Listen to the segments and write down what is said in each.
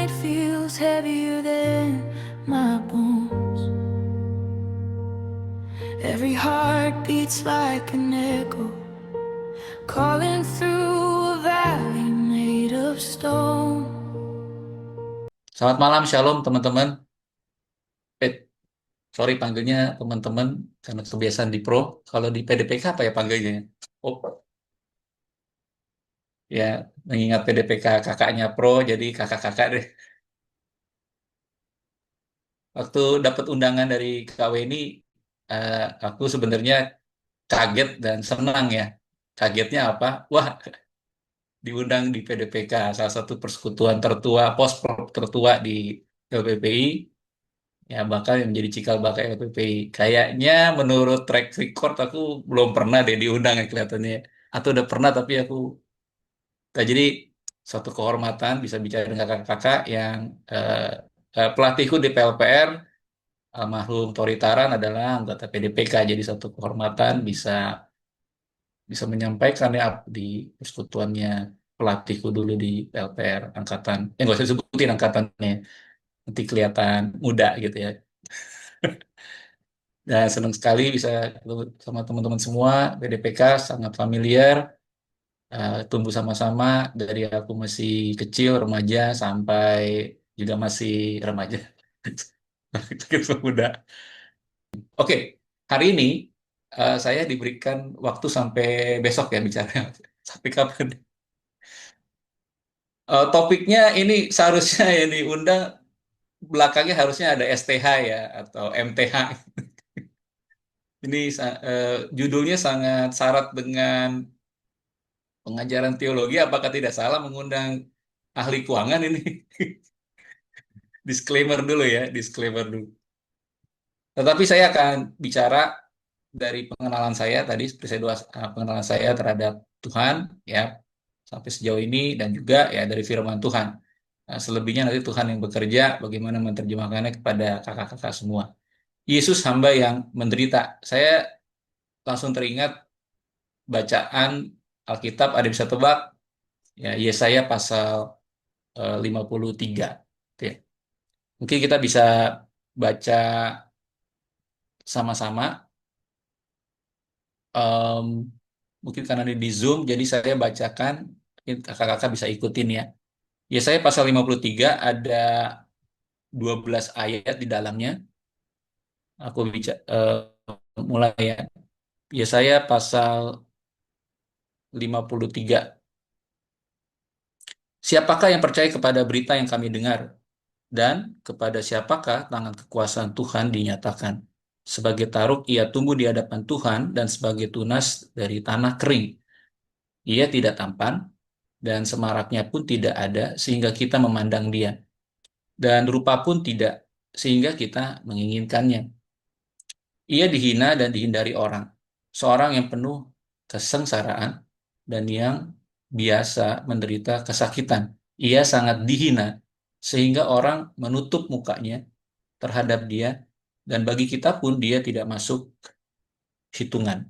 night feels heavier than my bones. Every heart beats like an echo, calling through a valley made of stone. Selamat malam, Shalom teman-teman. Eh, sorry panggilnya teman-teman karena kebiasaan di Pro. Kalau di PDPK apa ya panggilnya? Oh, ya mengingat PDPK kakaknya Pro, jadi kakak-kakak deh. Waktu dapat undangan dari KW ini, eh, aku sebenarnya kaget dan senang ya. Kagetnya apa? Wah, diundang di PDPK, salah satu persekutuan tertua, pos-prop tertua di LPPI. Ya, bakal yang menjadi cikal bakal LPPI. Kayaknya menurut track record aku belum pernah deh diundang ya kelihatannya. Atau udah pernah tapi aku gak jadi suatu kehormatan bisa bicara dengan kakak-kakak yang eh, pelatihku di PLPR almarhum Tori Taran adalah anggota PDPK. Jadi satu kehormatan bisa bisa menyampaikan ya di persekutuannya pelatihku dulu di PLPR angkatan. Nggak usah disebutin angkatannya. Nanti kelihatan muda gitu ya. Dan senang sekali bisa ketemu sama teman-teman semua. BDPK sangat familiar, tumbuh sama-sama dari aku masih kecil, remaja, sampai juga masih remaja. Kita muda. Oke, hari ini saya diberikan waktu sampai besok ya bicara. Sampai kapan? Topiknya ini seharusnya yang diundang belakangnya harusnya ada STH ya atau MTH. Ini judulnya sangat syarat dengan pengajaran teologi. Apakah tidak salah mengundang ahli keuangan ini? Disclaimer dulu ya, disclaimer dulu. Tetapi saya akan bicara dari pengenalan saya tadi, seperti saya pengenalan saya terhadap Tuhan ya sampai sejauh ini dan juga ya dari firman Tuhan. Nah, selebihnya nanti Tuhan yang bekerja bagaimana menerjemahkannya kepada kakak-kakak semua. Yesus hamba yang menderita. Saya langsung teringat bacaan Alkitab, ada bisa tebak ya Yesaya pasal 53. Ya. Mungkin kita bisa baca sama-sama. Em, Mungkin karena ini di Zoom, jadi saya bacakan, mungkin kakak-kakak bisa ikutin ya. Yesaya pasal 53 ada 12 ayat di dalamnya. Aku mulai ya. Yesaya pasal 53. Siapakah yang percaya kepada berita yang kami dengar? Dan kepada siapakah tangan kekuasaan Tuhan dinyatakan? Sebagai taruk ia tumbuh di hadapan Tuhan dan sebagai tunas dari tanah kering. Ia tidak tampan dan semaraknya pun tidak ada sehingga kita memandang dia. Dan rupa pun tidak sehingga kita menginginkannya. Ia dihina dan dihindari orang. Seorang yang penuh kesengsaraan dan yang biasa menderita kesakitan. Ia sangat dihina sehingga orang menutup mukanya terhadap dia dan bagi kita pun dia tidak masuk hitungan.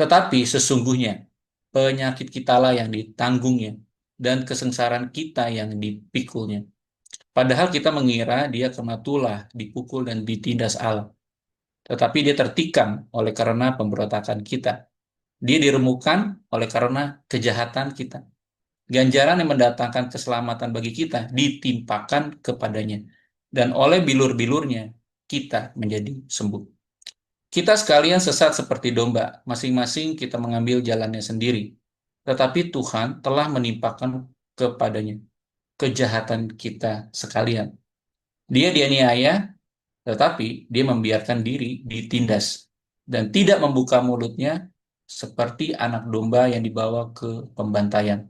Tetapi sesungguhnya penyakit kitalah yang ditanggungnya dan kesengsaraan kita yang dipikulnya. Padahal kita mengira dia kena tulah, dipukul dan ditindas Allah. Tetapi dia tertikam oleh karena pemberontakan kita. Dia diremukkan oleh karena kejahatan kita. Ganjaran yang mendatangkan keselamatan bagi kita ditimpakan kepadanya. Dan oleh bilur-bilurnya kita menjadi sembuh. Kita sekalian sesat seperti domba, masing-masing kita mengambil jalannya sendiri. Tetapi Tuhan telah menimpakan kepadanya kejahatan kita sekalian. Dia dianiaya, tetapi dia membiarkan diri ditindas dan tidak membuka mulutnya seperti anak domba yang dibawa ke pembantaian.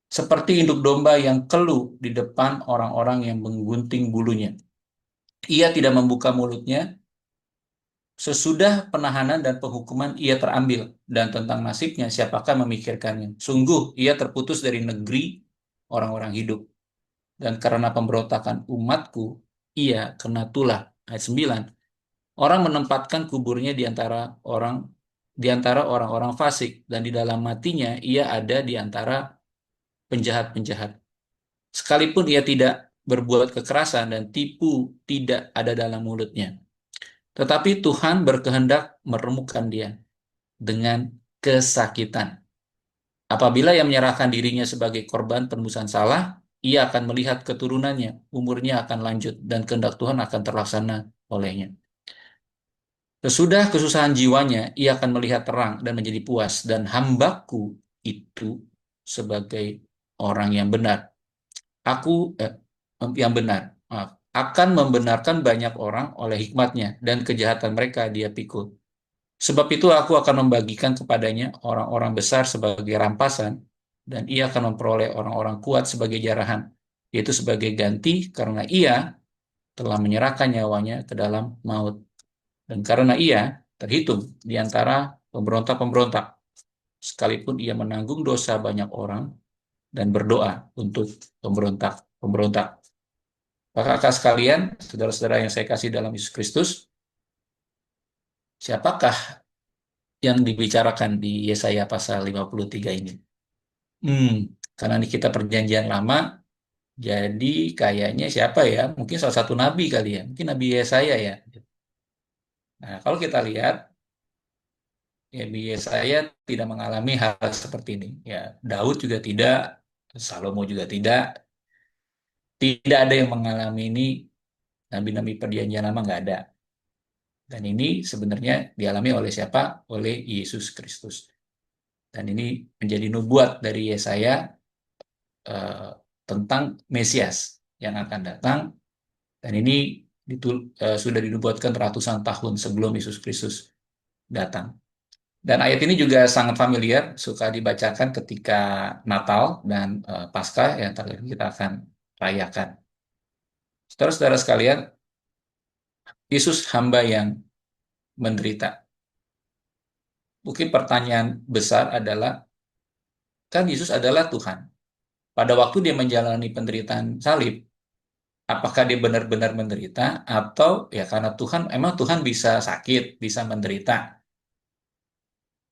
Seperti induk domba yang keluh di depan orang-orang yang menggunting bulunya. Ia tidak membuka mulutnya. Sesudah penahanan dan penghukuman ia terambil, dan tentang nasibnya siapakah memikirkannya? Sungguh ia terputus dari negeri orang-orang hidup, dan karena pemberontakan umatku, ia kena tulah. Ayat 9. Orang menempatkan kuburnya di antara orang-orang fasik, dan di dalam matinya ia ada di antara penjahat-penjahat. Sekalipun ia tidak berbuat kekerasan dan tipu tidak ada dalam mulutnya. Tetapi Tuhan berkehendak meremukkan dia dengan kesakitan. Apabila ia menyerahkan dirinya sebagai korban penebusan salah, ia akan melihat keturunannya, umurnya akan lanjut, dan kehendak Tuhan akan terlaksana olehnya. Sesudah kesusahan jiwanya, ia akan melihat terang dan menjadi puas, dan hambaku itu sebagai orang yang benar. Yang benar, maaf, akan membenarkan banyak orang oleh hikmatnya, dan kejahatan mereka dia pikul. Sebab itu aku akan membagikan kepadanya orang-orang besar sebagai rampasan, dan ia akan memperoleh orang-orang kuat sebagai jarahan, yaitu sebagai ganti karena ia telah menyerahkan nyawanya ke dalam maut. Dan karena ia terhitung di antara pemberontak-pemberontak, sekalipun ia menanggung dosa banyak orang dan berdoa untuk pemberontak-pemberontak. Kakak-kakak sekalian, saudara-saudara yang saya kasih dalam Yesus Kristus, siapakah yang dibicarakan di Yesaya pasal 53 ini? Karena ini kita perjanjian lama, jadi kayaknya siapa ya? Mungkin salah satu nabi kali ya, mungkin Nabi Yesaya ya. Nah, kalau kita lihat, ya Nabi Yesaya tidak mengalami hal seperti ini. Ya, Daud juga tidak, Salomo juga tidak, tidak ada yang mengalami ini. Nabi-nabi perjanjian lama nggak ada. Dan ini sebenarnya dialami oleh siapa? Oleh Yesus Kristus. Dan ini menjadi nubuat dari Yesaya eh, tentang Mesias yang akan datang. Dan ini sudah dinubuatkan ratusan tahun sebelum Yesus Kristus datang. Dan ayat ini juga sangat familiar, suka dibacakan ketika Natal dan Paskah yang kita akan rayakan. Saudara-saudara sekalian, Yesus hamba yang menderita. Mungkin pertanyaan besar adalah, kan Yesus adalah Tuhan. Pada waktu dia menjalani penderitaan salib, apakah dia benar-benar menderita atau ya karena Tuhan, emang Tuhan bisa sakit, bisa menderita,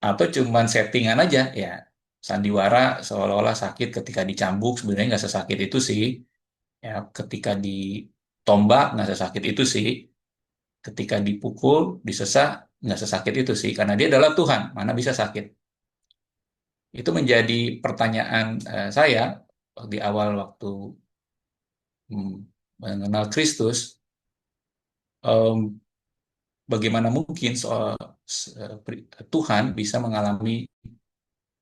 atau cuman settingan aja ya, sandiwara seolah-olah sakit ketika dicambuk, sebenarnya nggak sesakit itu sih, ya ketika ditombak nggak sesakit itu sih, ketika dipukul, disesak nggak sesakit itu sih, karena dia adalah Tuhan, mana bisa sakit. Itu menjadi pertanyaan saya di awal waktu hmm, mengenal Kristus. Em, Bagaimana mungkin Tuhan bisa mengalami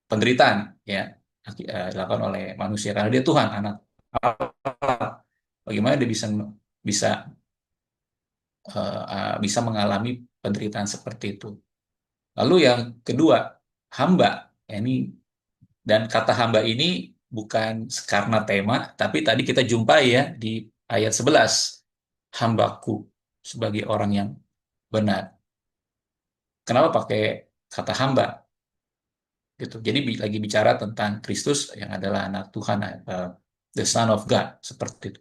penderitaan ya dilakukan oleh manusia karena dia Tuhan, anak Allah. Bagaimana dia bisa bisa bisa mengalami penderitaan seperti itu. Lalu yang kedua, hamba. Ya, ini dan kata hamba ini bukan karena tema, tapi tadi kita jumpai ya di ayat 11, hambaku sebagai orang yang benar. Kenapa pakai kata hamba? Gitu. Jadi lagi bicara tentang Kristus yang adalah anak Tuhan, the Son of God, seperti itu.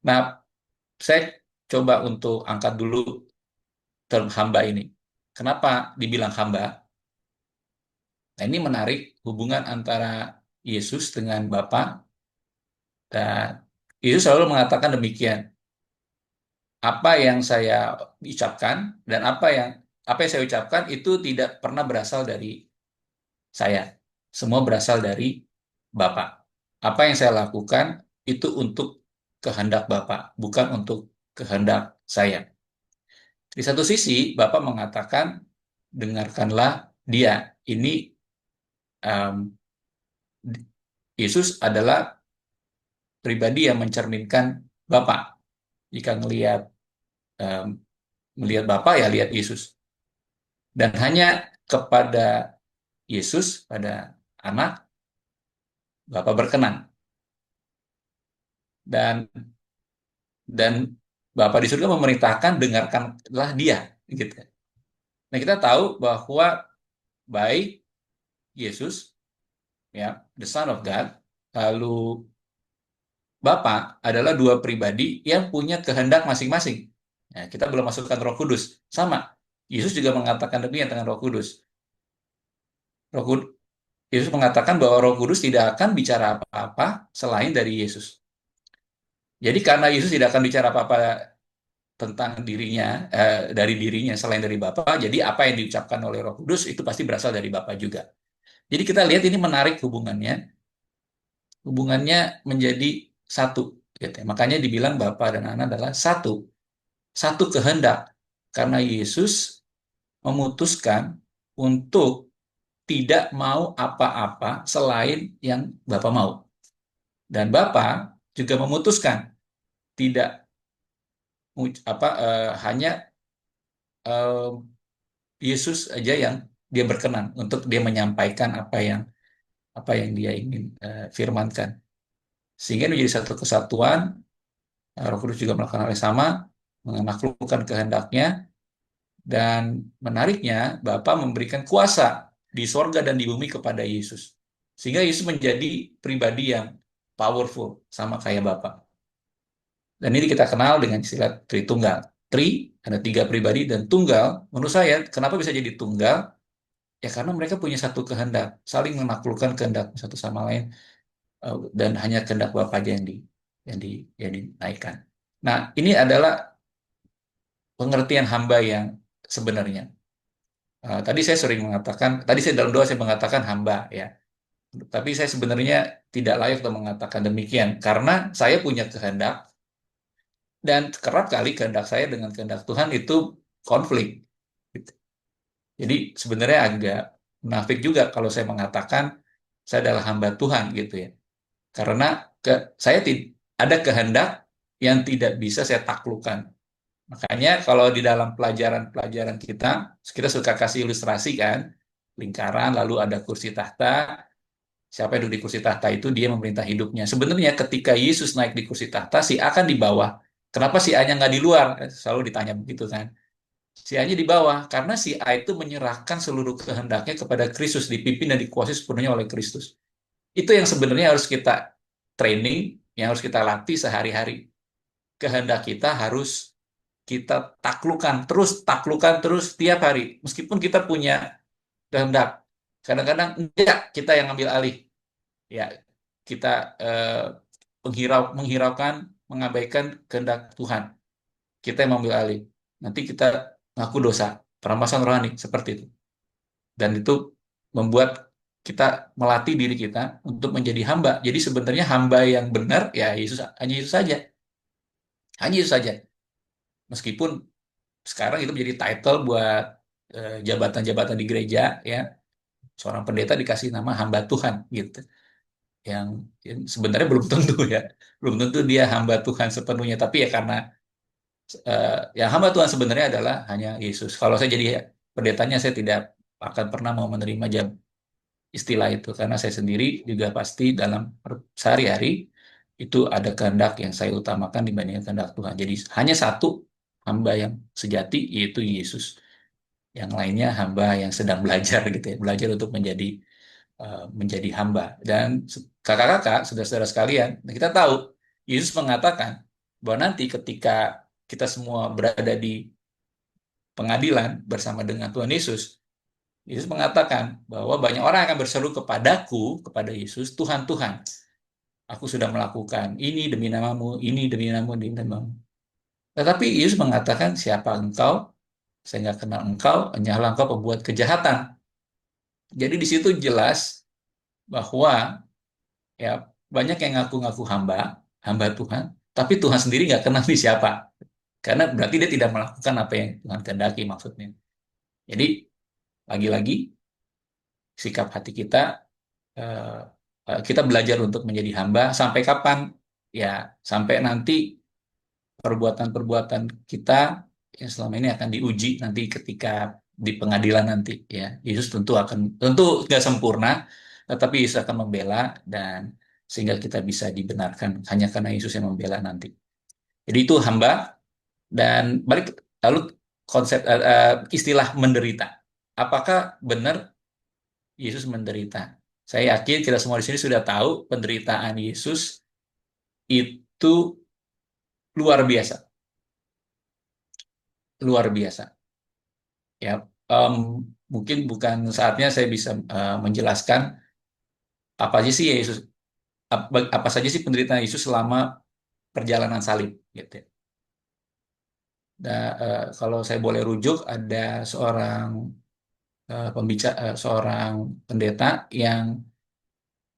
Nah, saya coba untuk angkat dulu term hamba ini. Kenapa dibilang hamba? Nah, ini menarik hubungan antara Yesus dengan Bapa, dan Yesus selalu mengatakan demikian. Apa yang saya ucapkan dan apa yang saya ucapkan itu tidak pernah berasal dari saya. Semua berasal dari Bapa. Apa yang saya lakukan itu untuk kehendak Bapa, bukan untuk kehendak saya. Di satu sisi, Bapak mengatakan, dengarkanlah dia. Ini um, Yesus adalah pribadi yang mencerminkan Bapak. Jika um, melihat Bapak, ya lihat Yesus. Dan hanya kepada Yesus, pada anak, Bapak berkenan. Dan dan Bapak di surga memerintahkan, dengarkanlah dia. Gitu. Nah, kita tahu bahwa baik Yesus, ya, the Son of God, lalu Bapa adalah dua pribadi yang punya kehendak masing-masing. Nah, kita belum masukkan Roh Kudus. Sama. Yesus juga mengatakan demikian dengan Roh Kudus. Roh Kudus, Yesus mengatakan bahwa Roh Kudus tidak akan bicara apa-apa selain dari Yesus. Jadi karena Yesus tidak akan bicara apa-apa tentang dirinya, dari dirinya selain dari Bapa, jadi apa yang diucapkan oleh Roh Kudus itu pasti berasal dari Bapa juga. Jadi kita lihat ini menarik hubungannya menjadi satu, gitu ya. Makanya dibilang Bapa dan Anak adalah satu, satu kehendak. Karena Yesus memutuskan untuk tidak mau apa-apa selain yang Bapa mau. Dan Bapa juga memutuskan tidak hanya eh, Yesus aja yang dia berkenan untuk dia menyampaikan apa yang dia ingin firmankan. Sehingga menjadi satu kesatuan. Roh Kudus juga melakukan hal yang sama, menaklukkan kehendaknya, dan menariknya Bapa memberikan kuasa di sorga dan di bumi kepada Yesus. Sehingga Yesus menjadi pribadi yang powerful, sama kayak Bapa. Dan ini kita kenal dengan istilah Tritunggal. Tri, ada tiga pribadi, dan tunggal, menurut saya, kenapa bisa jadi tunggal? Ya karena mereka punya satu kehendak, saling menaklukkan kehendak satu sama lain, dan hanya kehendak Bapa aja yang di, yang dinaikkan. Nah, ini adalah pengertian hamba yang sebenarnya. Tadi saya sering mengatakan, tadi saya dalam doa saya mengatakan hamba ya, tapi saya sebenarnya tidak layak untuk mengatakan demikian karena saya punya kehendak dan kerap kali kehendak saya dengan kehendak Tuhan itu konflik. Gitu. Jadi sebenarnya agak munafik juga kalau saya mengatakan saya adalah hamba Tuhan gitu ya, karena saya ada kehendak yang tidak bisa saya taklukkan. Makanya kalau di dalam pelajaran-pelajaran kita suka kasih ilustrasi kan, lingkaran, lalu ada kursi tahta, siapa yang duduk di kursi tahta itu dia memerintah hidupnya. Sebenarnya ketika Yesus naik di kursi tahta, si A kan di bawah. Kenapa si A-nya nggak di luar? Selalu ditanya begitu kan. Si A-nya di bawah, karena si A itu menyerahkan seluruh kehendaknya kepada Kristus, dipimpin dan dikuasai sepenuhnya oleh Kristus. Itu yang sebenarnya harus kita training, yang harus kita latih sehari-hari. Kehendak kita harus kita taklukan terus tiap hari. Meskipun kita punya kehendak, kadang-kadang enggak kita yang ambil alih. Ya, kita menghiraukan, mengabaikan kehendak Tuhan. Kita yang mengambil alih. Nanti kita ngaku dosa, perampasan rohani seperti itu. Dan itu membuat kita melatih diri kita untuk menjadi hamba. Jadi sebenarnya hamba yang benar ya Yesus, hanya Yesus saja. Hanya Yesus saja. Meskipun sekarang itu menjadi title buat jabatan-jabatan di gereja ya, seorang pendeta dikasih nama hamba Tuhan gitu, yang sebenarnya belum tentu ya, belum tentu dia hamba Tuhan sepenuhnya, tapi ya karena yang hamba Tuhan sebenarnya adalah hanya Yesus. Kalau saya jadi pendetanya saya tidak akan pernah mau menerima istilah itu karena saya sendiri juga pasti dalam sehari-hari itu ada kehendak yang saya utamakan dibandingkan kehendak Tuhan. Jadi hanya satu hamba yang sejati, yaitu Yesus. Yang lainnya hamba yang sedang belajar gitu ya, belajar untuk menjadi hamba. Dan kakak-kakak, saudara-saudara sekalian, kita tahu Yesus mengatakan bahwa nanti ketika kita semua berada di pengadilan bersama dengan Tuhan Yesus, Yesus mengatakan bahwa banyak orang akan berseru kepadaku, kepada Yesus, Tuhan, Tuhan, aku sudah melakukan ini demi namamu, ini demi namamu, demi namamu. Tetapi Yesus mengatakan, siapa engkau? Saya nggak kenal engkau, hanyalah engkau pembuat kejahatan. Jadi di situ jelas bahwa ya banyak yang ngaku-ngaku hamba Tuhan, tapi Tuhan sendiri nggak kenal di siapa. Karena berarti dia tidak melakukan apa yang Tuhan kehendaki maksudnya. Jadi lagi-lagi sikap hati kita, eh, kita belajar untuk menjadi hamba sampai kapan? Ya sampai nanti perbuatan-perbuatan kita yang selama ini akan diuji nanti ketika di pengadilan nanti ya. Yesus tentu nggak sempurna, tetapi Yesus akan membela dan sehingga kita bisa dibenarkan hanya karena Yesus yang membela nanti. Jadi itu hamba. Dan balik lalu konsep istilah menderita. Apakah benar Yesus menderita? Saya yakin kita semua di sini sudah tahu penderitaan Yesus itu luar biasa, luar biasa. Ya, mungkin bukan saatnya saya bisa menjelaskan apa aja sih Yesus, apa saja sih penderitaan Yesus selama perjalanan salib gitu ya. Kalau saya boleh rujuk, ada seorang seorang pendeta yang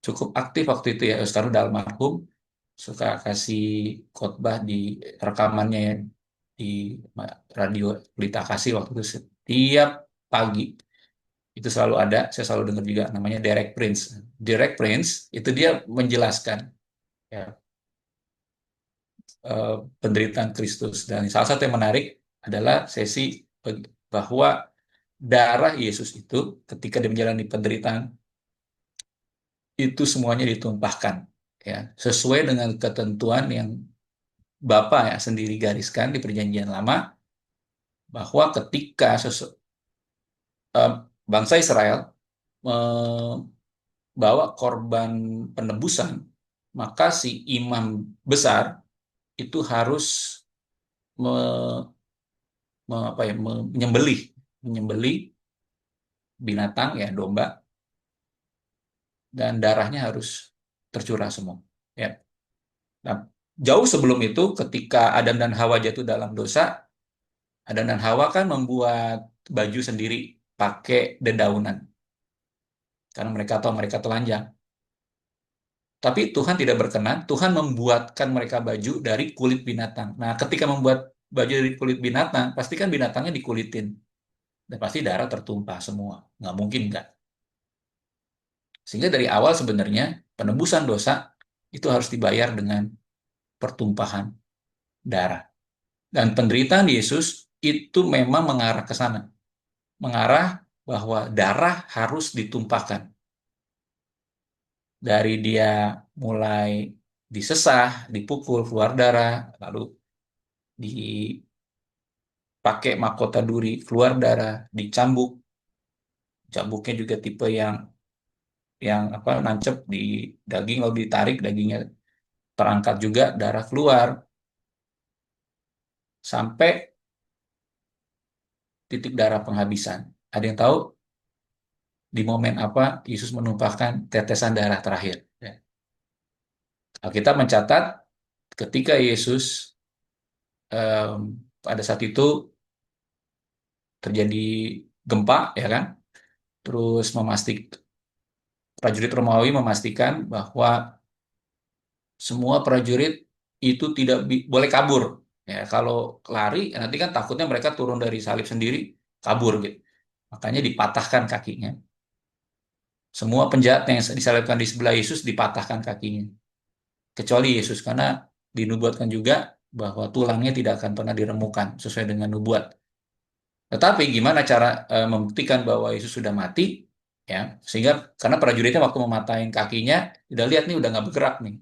cukup aktif waktu itu ya, sekarang udah almarhum, suka kasih khotbah di rekamannya ya, di radio Pelita Kasih waktu itu setiap pagi itu selalu ada, saya selalu dengar juga, namanya Derek Prince. Derek Prince itu dia menjelaskan ya, eh, penderitaan Kristus, dan salah satu yang menarik adalah sesi bahwa darah Yesus itu ketika dia menjalani penderitaan itu semuanya ditumpahkan ya, sesuai dengan ketentuan yang Bapa ya sendiri gariskan di Perjanjian Lama, bahwa ketika eh, bangsa Israel membawa korban penebusan, maka si imam besar itu harus me- menyembelih binatang ya, domba, dan darahnya harus tercurah semua ya. Nah, jauh sebelum itu ketika Adam dan Hawa jatuh dalam dosa, Adam dan Hawa kan membuat baju sendiri pakai dedaunan karena mereka tahu mereka telanjang. Tapi Tuhan tidak berkenan, Tuhan membuatkan mereka baju dari kulit binatang. Nah, ketika membuat baju dari kulit binatang, pasti kan binatangnya dikulitin. Dan pasti darah tertumpah semua. Nggak mungkin nggak. Sehingga dari awal sebenarnya penebusan dosa itu harus dibayar dengan pertumpahan darah. Dan penderitaan Yesus itu memang mengarah ke sana. Mengarah bahwa darah harus ditumpahkan. Dari dia mulai disesah, dipukul, keluar darah, lalu dipakai mahkota duri, keluar darah, dicambuk. Cambuknya juga tipe yang apa, nancep di daging, lalu ditarik dagingnya terangkat juga, darah keluar, sampai titik darah penghabisan. Ada yang tahu di momen apa Yesus menumpahkan tetesan darah terakhir? Ya. Alkitab mencatat ketika Yesus pada saat itu terjadi gempa, ya kan? Terus prajurit Romawi memastikan bahwa semua prajurit itu tidak boleh kabur. Ya, kalau lari nanti kan takutnya mereka turun dari salib sendiri kabur gitu. Makanya dipatahkan kakinya. Semua penjahat yang disalibkan di sebelah Yesus dipatahkan kakinya. Kecuali Yesus, karena dinubuatkan juga bahwa tulangnya tidak akan pernah diremukan sesuai dengan nubuat. Tetapi gimana cara membuktikan bahwa Yesus sudah mati? Ya, sehingga karena prajuritnya waktu mematahin kakinya, udah lihat nih udah nggak bergerak nih,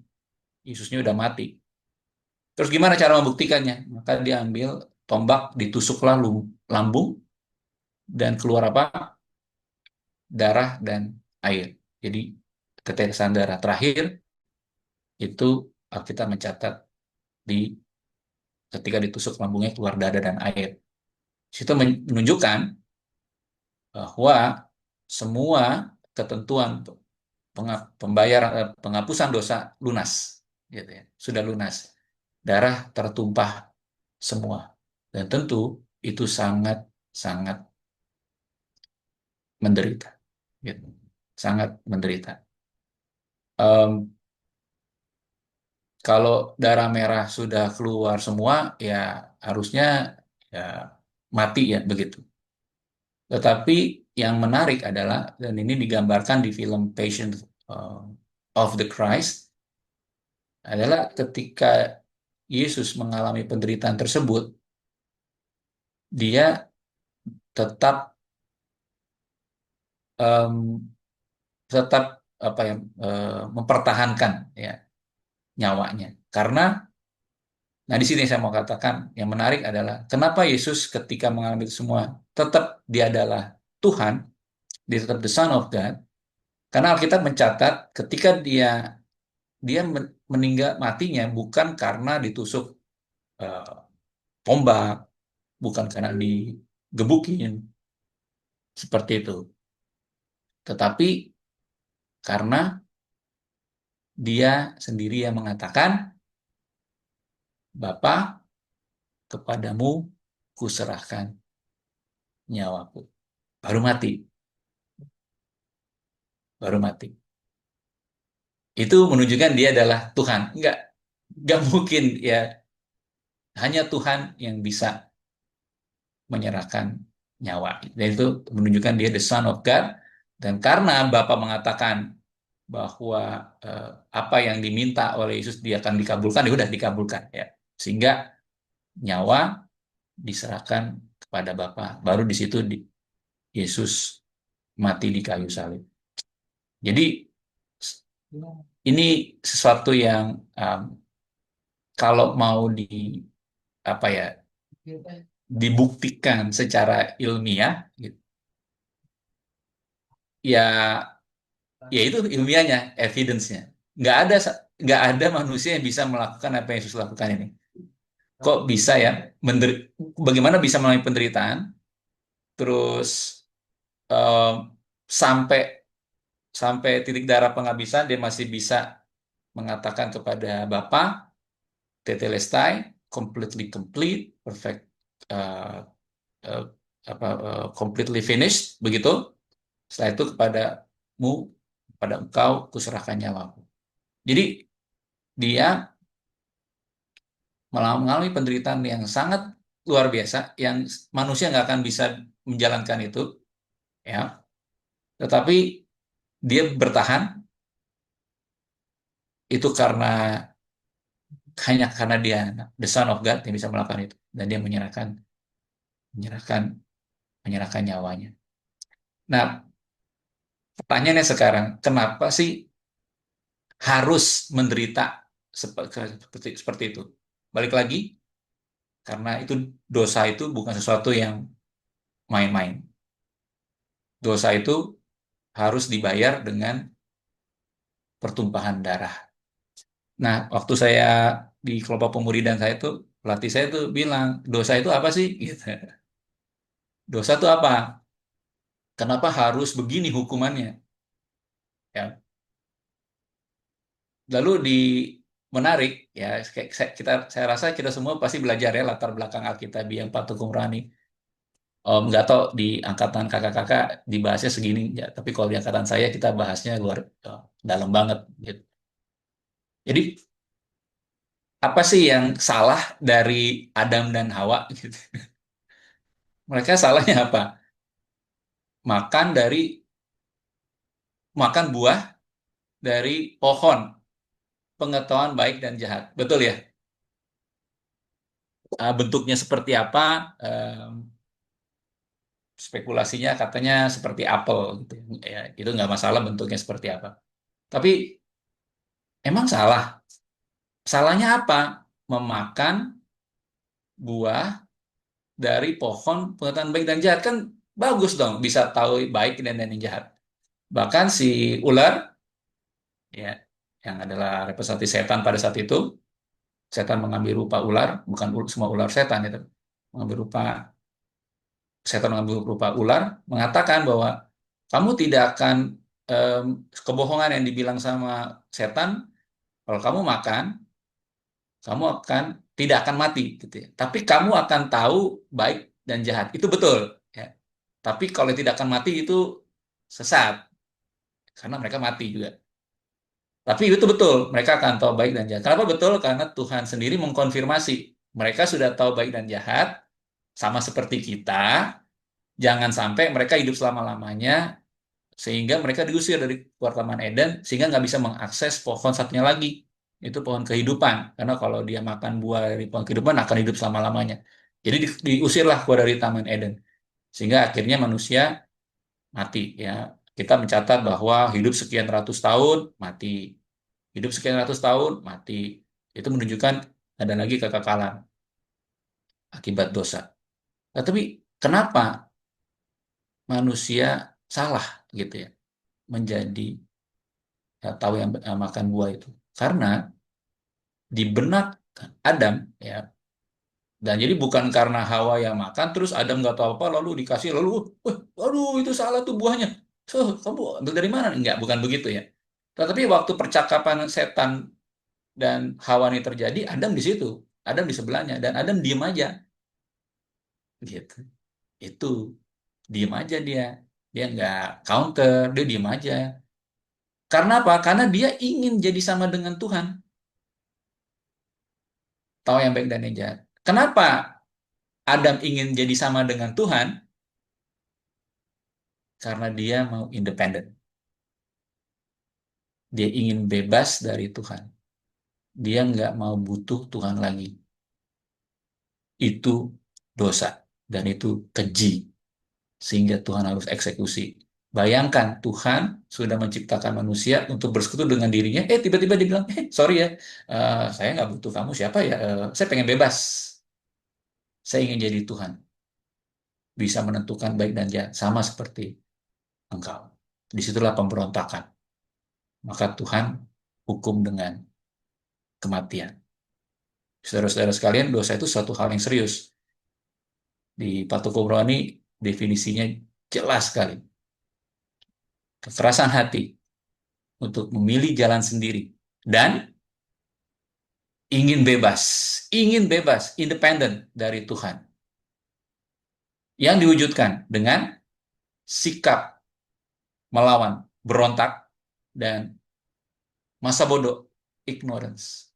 Yesusnya udah mati. Terus gimana cara membuktikannya? Maka dia ambil tombak, ditusuklah lambung, dan keluar apa? Darah dan air. Jadi tetesan darah terakhir itu kita mencatat di ketika ditusuk lambungnya keluar darah dan air. Situ menunjukkan bahwa semua ketentuan pembayaran penghapusan dosa lunas, gitu ya, sudah lunas. Darah tertumpah semua, dan tentu itu sangat sangat menderita, gitu. Sangat menderita. Em, Kalau darah merah sudah keluar semua, ya harusnya ya mati ya begitu. Tetapi yang menarik adalah, dan ini digambarkan di film Passion uh, of the Christ, adalah ketika Yesus mengalami penderitaan tersebut, dia tetap em, tetap apa ya, mempertahankan ya nyawanya. Karena, nah di sini saya mau katakan yang menarik adalah kenapa Yesus ketika mengalami itu semua tetap dia adalah Tuhan, dia tetap the Son of God. Karena Alkitab mencatat ketika dia dia meninggal matinya bukan karena ditusuk eh, tombak, bukan karena digebukin seperti itu, tetapi karena dia sendiri yang mengatakan, Bapa, kepadamu kuserahkan nyawaku. Baru mati, baru mati. Itu menunjukkan dia adalah Tuhan. Enggak mungkin ya, hanya Tuhan yang bisa menyerahkan nyawa. Dan itu menunjukkan dia the Son of God. Dan karena Bapa mengatakan bahwa apa yang diminta oleh Yesus dia akan dikabulkan, ya udah dikabulkan ya. Sehingga nyawa diserahkan kepada Bapa. Baru di situ Yesus mati di kayu salib. Jadi ini sesuatu yang kalau mau apa ya dibuktikan secara ilmiah, gitu, ya ya itu ilmiahnya, evidence-nya. Nggak ada nggak ada manusia yang bisa melakukan apa yang Yesus lakukan ini. Kok bisa ya? Bagaimana bisa melalui penderitaan, terus em, sampai sampai titik darah penghabisan dia masih bisa mengatakan kepada Bapa, Tetelestai, completely complete, perfect, uh, uh, completely finished, begitu. Setelah itu kepadamu, pada engkau kuserahkan nyawaku. Jadi dia mengalami penderitaan yang sangat luar biasa, yang manusia nggak akan bisa menjalankan itu, ya. Tetapi dia bertahan itu hanya karena dia the Son of God yang bisa melakukan itu, dan dia menyerahkan menyerahkan nyawanya. Nah, pertanyaannya sekarang, kenapa sih harus menderita seperti itu? Balik lagi, karena itu dosa itu bukan sesuatu yang main-main. Dosa itu harus dibayar dengan pertumpahan darah. Nah, waktu saya di kelompok pemuridan saya itu, pelatih saya tuh bilang, dosa itu apa sih? Gitu. Dosa itu apa? Kenapa harus begini hukumannya? Ya. Lalu menarik ya, saya rasa kita semua pasti belajar ya latar belakang Alkitabiah yang Pak Tukung Rani. Nggak tahu di angkatan kakak-kakak dibahasnya segini ya, tapi kalau di angkatan saya kita bahasnya luar dalam banget gitu. Jadi apa sih yang salah dari Adam dan Hawa gitu? Mereka salahnya apa? Makan dari makan buah dari pohon pengetahuan baik dan jahat. Betul ya? Bentuknya seperti apa? Spekulasinya katanya seperti apel gitu. Ya, itu nggak masalah bentuknya seperti apa. Tapi emang salah. Salahnya apa? Memakan buah dari pohon pengetahuan baik dan jahat kan bagus dong, bisa tahu baik dan yang jahat. Bahkan si ular ya yang adalah representasi setan pada saat itu, setan mengambil rupa ular, bukan semua ular setan itu. Mengambil rupa Setan mengambil rupa ular, mengatakan bahwa kamu tidak akan em, kebohongan yang dibilang sama setan, kalau kamu makan, kamu tidak akan mati, gitu ya. Tapi kamu akan tahu baik dan jahat. Itu betul, ya. Tapi kalau tidak akan mati itu sesat, karena mereka mati juga. Tapi itu betul, mereka akan tahu baik dan jahat. Kenapa betul? Karena Tuhan sendiri mengkonfirmasi. Mereka sudah tahu baik dan jahat, sama seperti kita. Jangan sampai mereka hidup selama-lamanya sehingga mereka diusir dari keluar Taman Eden sehingga nggak bisa mengakses pohon satunya lagi, itu pohon kehidupan, karena kalau dia makan buah dari pohon kehidupan akan hidup selama-lamanya. Jadi diusirlah keluar dari Taman Eden sehingga akhirnya manusia mati ya. Kita mencatat bahwa hidup sekian ratus tahun mati, hidup sekian ratus tahun mati. Itu menunjukkan ada lagi kekekalan akibat dosa. Nah, tapi kenapa manusia salah gitu ya menjadi tahu yang makan buah itu? Karena di benak Adam ya, dan jadi bukan karena Hawa yang makan terus Adam nggak tahu apa lalu dikasih lalu wah aduh itu salah tuh buahnya, kamu ambil dari mana? Enggak, bukan begitu ya. Tetapi waktu percakapan setan dan Hawa ini terjadi, Adam di situ. Adam di sebelahnya, dan Adam diem aja, gitu. Itu diem aja dia, nggak counter, dia diem aja. Karena apa? Karena dia ingin jadi sama dengan Tuhan, tahu yang baik dan yang jahat. Kenapa Adam ingin jadi sama dengan Tuhan? Karena dia mau independen. Dia ingin bebas dari Tuhan. Dia nggak mau butuh Tuhan lagi. Itu dosa dan itu keji, sehingga Tuhan harus eksekusi. Bayangkan Tuhan sudah menciptakan manusia untuk bersekutu dengan dirinya, tiba-tiba dia bilang, sorry ya, saya nggak butuh kamu, siapa ya? Saya pengen bebas, saya ingin jadi Tuhan, bisa menentukan baik dan jahat, sama seperti engkau. Disitulah pemberontakan. Maka Tuhan hukum dengan kematian. Saudara-saudara sekalian, dosa itu suatu hal yang serius. Di Patu Kobrani definisinya jelas sekali. Kekerasan hati untuk memilih jalan sendiri dan ingin bebas, independen dari Tuhan. Yang diwujudkan dengan sikap melawan, berontak, dan masa bodoh, ignorance.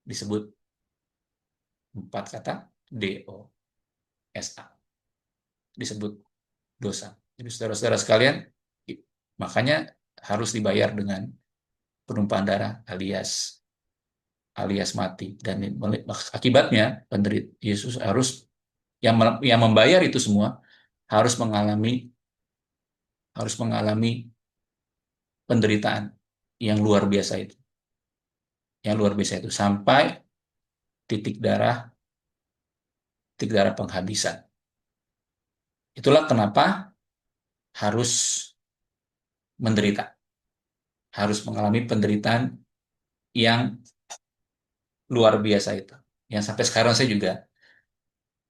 Disebut 4 kata DOSA. Disebut dosa. Jadi saudara-saudara sekalian, makanya harus dibayar dengan penumpahan darah alias mati, dan akibatnya penderita Yesus harus yang membayar itu semua harus mengalami penderitaan yang luar biasa itu, sampai titik darah penghabisan. Itulah kenapa harus menderita, harus mengalami penderitaan yang luar biasa itu. Yang sampai sekarang saya juga,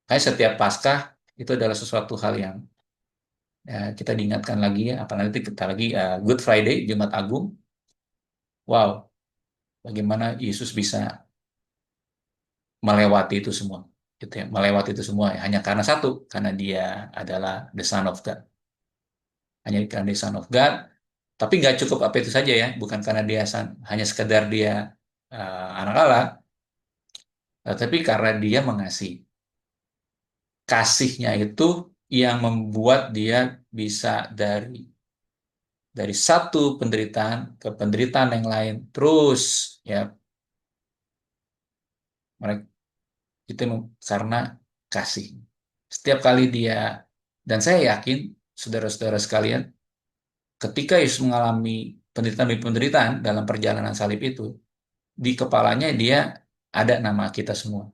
kayak setiap Paskah itu adalah sesuatu hal yang kita diingatkan lagi ya, apalagi kita lagi Good Friday, Jumat Agung. Wow, bagaimana Yesus bisa melewati itu semua, gitu ya, melewati itu semua hanya karena satu, karena dia adalah the Son of God, hanya karena dia Son of God. Tapi nggak cukup apa itu saja ya, bukan karena dia hanya sekedar dia anak Allah, tapi karena dia mengasihi. Kasihnya itu yang membuat dia bisa dari satu penderitaan ke penderitaan yang lain terus, ya, mereka itu karena kasih. Setiap kali dia, dan saya yakin saudara-saudara sekalian, ketika Yesus mengalami penderitaan demi penderitaan dalam perjalanan salib itu, di kepalanya dia ada nama kita semua,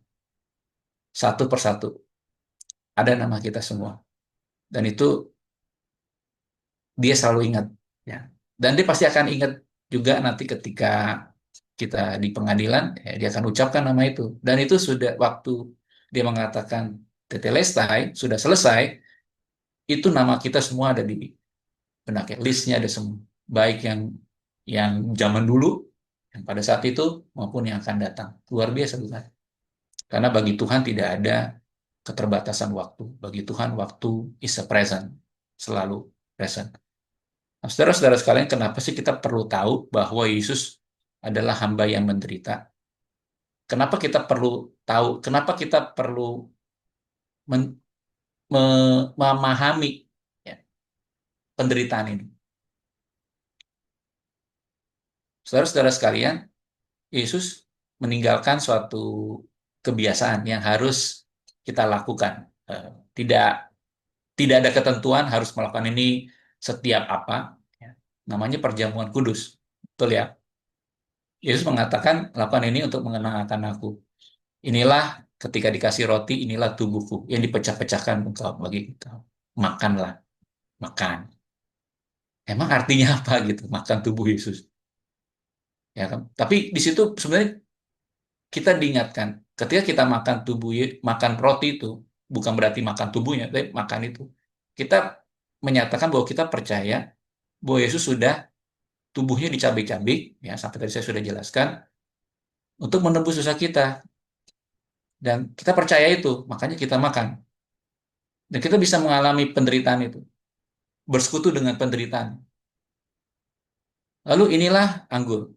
satu persatu ada nama kita semua, dan itu dia selalu ingat, ya. Dan dia pasti akan ingat juga nanti ketika kita di pengadilan, ya, dia akan ucapkan nama itu. Dan itu sudah waktu dia mengatakan tetelestai, sudah selesai, itu nama kita semua ada di benaknya, listnya ada semua. Baik yang zaman dulu, yang pada saat itu, maupun yang akan datang. Luar biasa, bukan? Karena bagi Tuhan tidak ada keterbatasan waktu. Bagi Tuhan, waktu is a present. Selalu present. Nah, saudara-saudara sekalian, kenapa sih kita perlu tahu bahwa Yesus adalah hamba yang menderita? Kenapa kita perlu tahu? Kenapa kita perlu memahami, ya, penderitaan ini? Saudara-saudara sekalian, Yesus meninggalkan suatu kebiasaan yang harus kita lakukan. Tidak tidak ada ketentuan harus melakukan ini setiap apa. Ya. Namanya perjamuan kudus. Betul ya? Yesus mengatakan, lakukan ini untuk mengenangkan aku. Inilah ketika dikasih roti, inilah tubuhku yang dipecah-pecahkan engkau bagi engkau. Makanlah, makan. Emang artinya apa gitu? Makan tubuh Yesus. Ya kan? Tapi di situ sebenarnya kita diingatkan, ketika kita makan makan roti itu bukan berarti makan tubuhnya, tapi makan itu. Kita menyatakan bahwa kita percaya bahwa Yesus sudah tubuhnya dicabik-cabik, ya sampai tadi saya sudah jelaskan, untuk menebus dosa kita. Dan kita percaya itu, makanya kita makan. Dan kita bisa mengalami penderitaan itu, bersekutu dengan penderitaan. Lalu inilah anggur,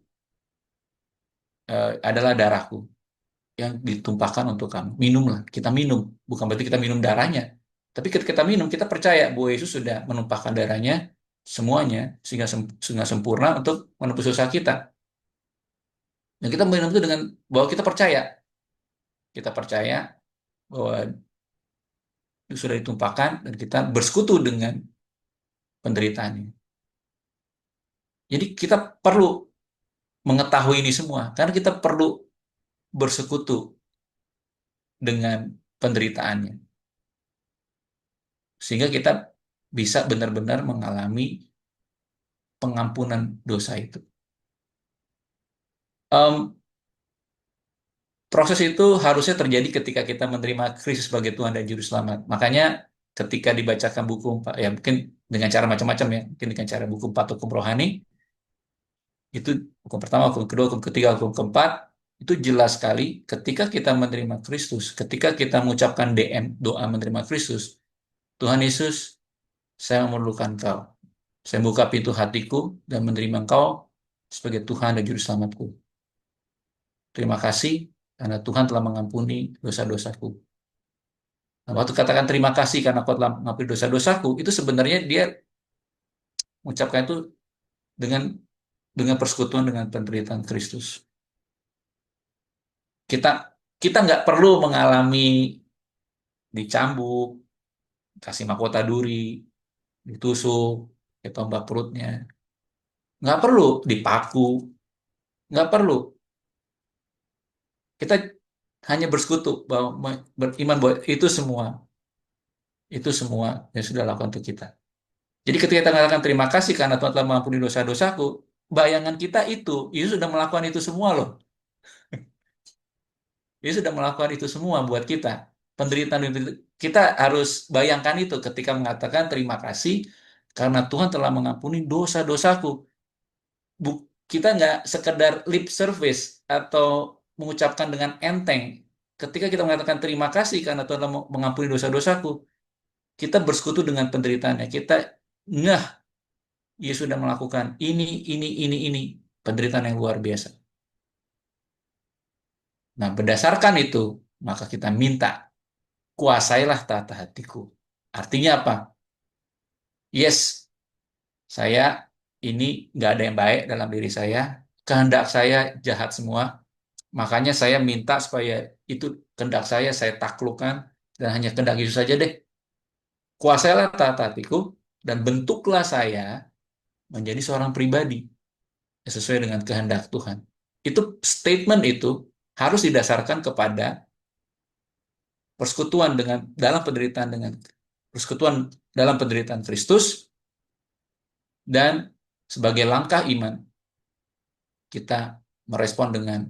adalah darahku yang ditumpahkan untuk kamu. Minumlah, kita minum. Bukan berarti kita minum darahnya. Tapi ketika kita minum, kita percaya bahwa Yesus sudah menumpahkan darahnya semuanya, sehingga sempurna untuk menebus dosa kita. Dan kita minum itu dengan bahwa kita percaya. Kita percaya bahwa itu sudah ditumpahkan dan kita bersekutu dengan penderitaannya. Jadi kita perlu mengetahui ini semua, karena kita perlu bersekutu dengan penderitaannya. Sehingga kita bisa benar-benar mengalami pengampunan dosa itu. Em, Proses itu harusnya terjadi ketika kita menerima Kristus sebagai Tuhan dan Juru Selamat. Makanya ketika dibacakan buku, ya mungkin dengan cara macam-macam ya, mungkin dengan cara buku 4 hukum rohani, itu hukum pertama, hukum kedua, hukum ketiga, hukum keempat, itu jelas sekali ketika kita menerima Kristus, ketika kita mengucapkan DM, doa menerima Kristus, Tuhan Yesus, saya memerlukan Engkau. Saya buka pintu hatiku dan menerima Engkau sebagai Tuhan dan Juru Selamatku. Terima kasih karena Tuhan telah mengampuni dosa-dosaku. Nah, waktu katakan terima kasih karena Kau telah mengampuni dosa-dosaku, itu sebenarnya dia mengucapkan itu dengan persekutuan dengan penderitaan Kristus. Kita kita nggak perlu mengalami dicambuk, kasih mahkota duri, ditusuk, ditombak perutnya. Nggak perlu dipaku, nggak perlu. Kita hanya bersekutu bahwa beriman bahwa itu semua yang sudah lakukan untuk kita. Jadi ketika kita mengatakan terima kasih karena Tuhan telah mengampuni dosa-dosaku, bayangan kita itu, Yesus sudah melakukan itu semua loh. Yesus sudah melakukan itu semua buat kita. Penderitaan kita harus bayangkan itu ketika mengatakan terima kasih karena Tuhan telah mengampuni dosa-dosaku. Kita nggak sekedar lip service atau mengucapkan dengan enteng. Ketika kita mengatakan terima kasih karena Tuhan telah mengampuni dosa-dosaku, kita bersekutu dengan penderitaannya. Kita ngeh, Yesus sudah melakukan ini, penderitaan yang luar biasa. Nah, berdasarkan itu, maka kita minta, kuasailah tata hatiku. Artinya apa? Yes, saya ini nggak ada yang baik dalam diri saya, kehendak saya jahat semua, makanya saya minta supaya itu kehendak saya taklukkan, dan hanya kehendak Yesus saja deh. Kuasailah tata hatiku, dan bentuklah saya menjadi seorang pribadi sesuai dengan kehendak Tuhan. Itu statement itu harus didasarkan kepada persekutuan dalam penderitaan Kristus, dan sebagai langkah iman kita merespon dengan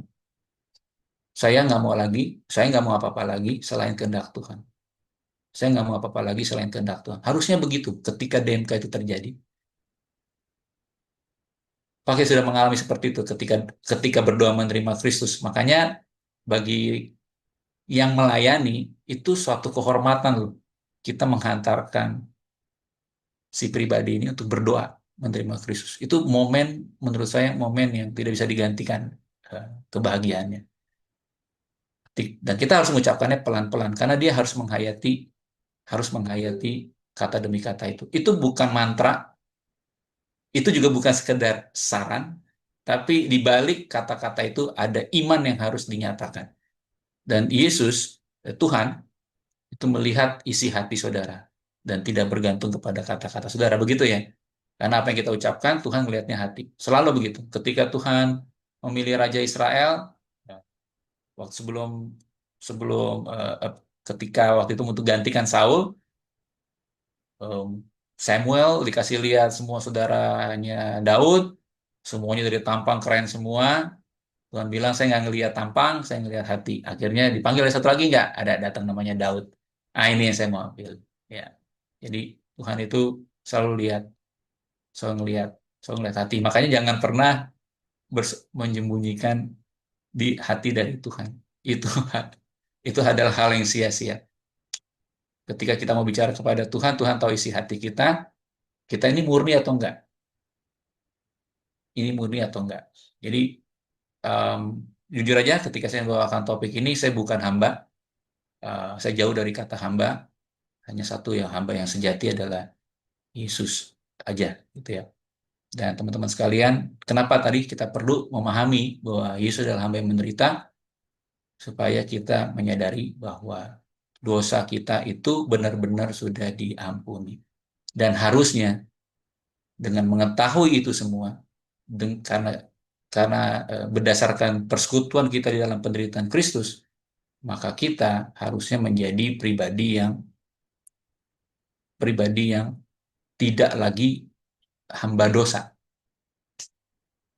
saya nggak mau apa-apa lagi selain kehendak Tuhan. Saya nggak mau apa-apa lagi selain kehendak Tuhan. Harusnya begitu ketika DMK itu terjadi. Pakai sudah mengalami seperti itu ketika berdoa menerima Kristus. Makanya bagi yang melayani itu suatu kehormatan loh. Kita menghantarkan si pribadi ini untuk berdoa menerima Kristus. Itu momen, menurut saya momen yang tidak bisa digantikan, kebahagiaannya. Dan kita harus mengucapkannya pelan-pelan karena dia harus menghayati kata demi kata itu. Itu bukan mantra, itu juga bukan sekedar saran, tapi di balik kata-kata itu ada iman yang harus dinyatakan. Dan Yesus, Tuhan, itu melihat isi hati saudara dan tidak bergantung kepada kata-kata saudara, begitu ya. Karena apa yang kita ucapkan, Tuhan melihatnya hati. Selalu begitu. Ketika Tuhan memilih Raja Israel, waktu sebelum sebelum ketika waktu itu untuk gantikan Saul, Samuel dikasih lihat semua saudaranya Daud, semuanya dari tampang keren semua. Tuhan bilang saya nggak ngelihat tampang, saya ngelihat hati. Akhirnya dipanggil ada satu lagi nggak? Ada datang namanya Daud. Ah ini yang saya mau ambil. Ya, jadi Tuhan itu selalu lihat, selalu ngelihat, selalu ngelihat hati. Makanya jangan pernah menyembunyikan di hati dari Tuhan. Itu Itu adalah hal yang sia-sia. Ketika kita mau bicara kepada Tuhan, Tuhan tahu isi hati kita ini murni atau enggak? Ini murni atau enggak? Jadi, em, jujur aja ketika saya membawakan topik ini, saya bukan hamba. Saya jauh dari kata hamba. Hanya satu yang hamba yang sejati adalah Yesus aja, gitu ya. Dan teman-teman sekalian, kenapa tadi kita perlu memahami bahwa Yesus adalah hamba yang menderita, supaya kita menyadari bahwa dosa kita itu benar-benar sudah diampuni. Dan harusnya dengan mengetahui itu semua, karena berdasarkan persekutuan kita di dalam penderitaan Kristus, maka kita harusnya menjadi pribadi yang tidak lagi hamba dosa.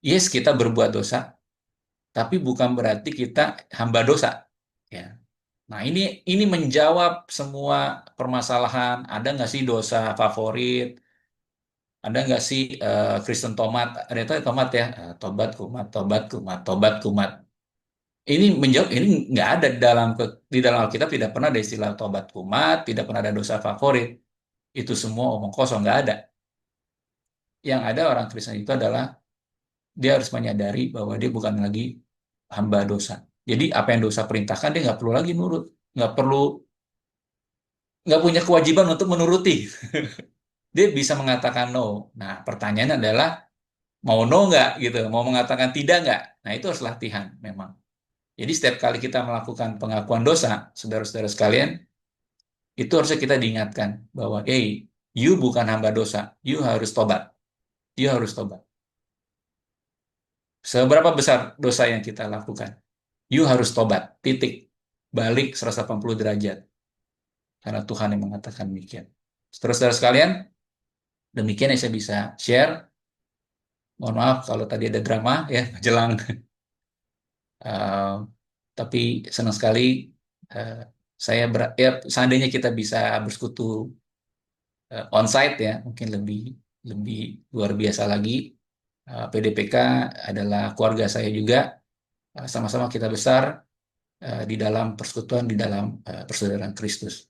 Yes, kita berbuat dosa, tapi bukan berarti kita hamba dosa. Ya. Nah, ini menjawab semua permasalahan. Ada nggak sih dosa favorit? Ada nggak sih Kristen tomat? Ada itu tomat ya, tobat kumat, tobat kumat, tobat kumat. Ini menjawab, ini nggak ada di dalam Alkitab, tidak pernah ada istilah tobat kumat, tidak pernah ada dosa favorit. Itu semua omong kosong, nggak ada. Yang ada orang Kristen itu adalah dia harus menyadari bahwa dia bukan lagi hamba dosa. Jadi apa yang dosa perintahkan dia nggak perlu lagi nurut, nggak punya kewajiban untuk menuruti. Dia bisa mengatakan no. Nah, pertanyaannya adalah mau no nggak gitu, mau mengatakan tidak nggak. Nah, itu harus latihan memang. Jadi setiap kali kita melakukan pengakuan dosa, saudara-saudara sekalian, itu harusnya kita diingatkan bahwa, hey, you bukan hamba dosa, you harus tobat, you harus tobat. Seberapa besar dosa yang kita lakukan, you harus tobat, titik, balik 180 derajat. Karena Tuhan yang mengatakan demikian. Saudara-saudara sekalian, demikian yang saya bisa share. Mohon maaf kalau tadi ada drama ya jelang. Uh, tapi senang sekali uh, ya, seandainya kita bisa bersekutu onsite ya, mungkin lebih lebih luar biasa lagi. PDPK adalah keluarga saya juga. Sama-sama kita besar di dalam persekutuan, di dalam persaudaraan Kristus.